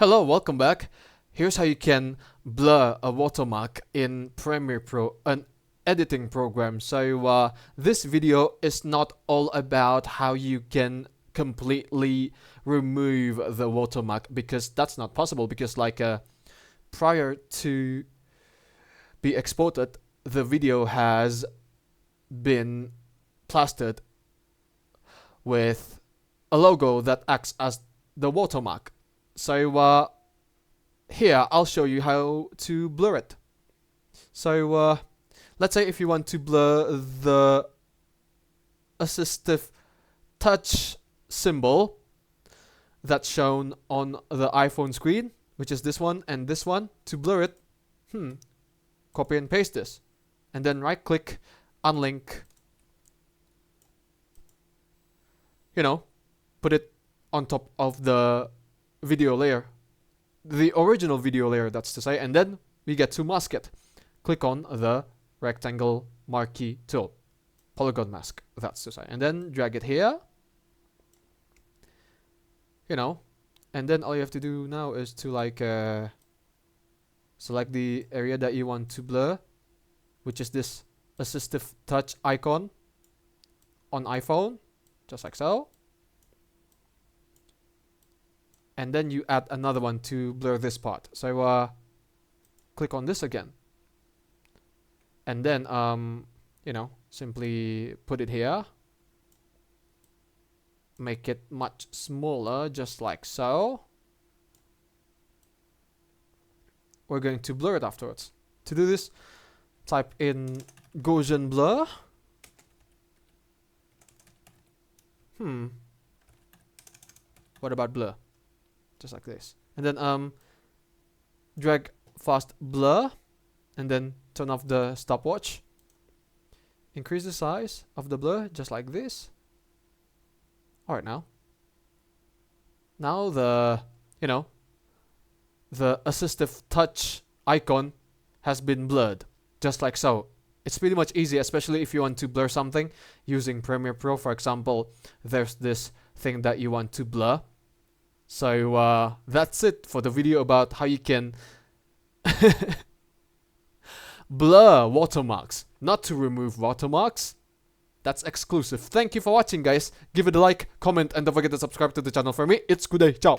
Hello, welcome back. Here's how you can blur a watermark in Premiere Pro, an editing program. So this video is not all about how you can completely remove the watermark, because that's not possible, because prior to be exported, the video has been plastered with a logo that acts as the watermark. So here I'll show you how to blur it. So let's say if you want to blur the assistive touch symbol that's shown on the iPhone screen, which is this one and this one, to blur it, copy and paste this, and then right click, unlink, put it on top of the video layer, the original video layer, that's to say, and then we get to mask it. Click on the rectangle marquee tool, polygon mask, that's to say, and then drag it here, and then all you have to do now is to select the area that you want to blur, which is this assistive touch icon on iPhone, just like so. And then you add another one to blur this part. So click on this again, and then simply put it here, make it much smaller, just like so. We're going to blur it afterwards. To do this, type in Gaussian blur. What about blur? Just like this, and then drag fast blur, and then turn off the stopwatch. Increase the size of the blur, just like this. Alright, now the the assistive touch icon has been blurred, just like so. It's pretty much easy, especially if you want to blur something using Premiere Pro. For example, there's this thing that you want to blur. So that's it for the video about how you can blur watermarks. Not to remove watermarks, that's exclusive. Thank you for watching, guys. Give it a like, comment, and don't forget to subscribe to the channel. For me, it's good day. Ciao.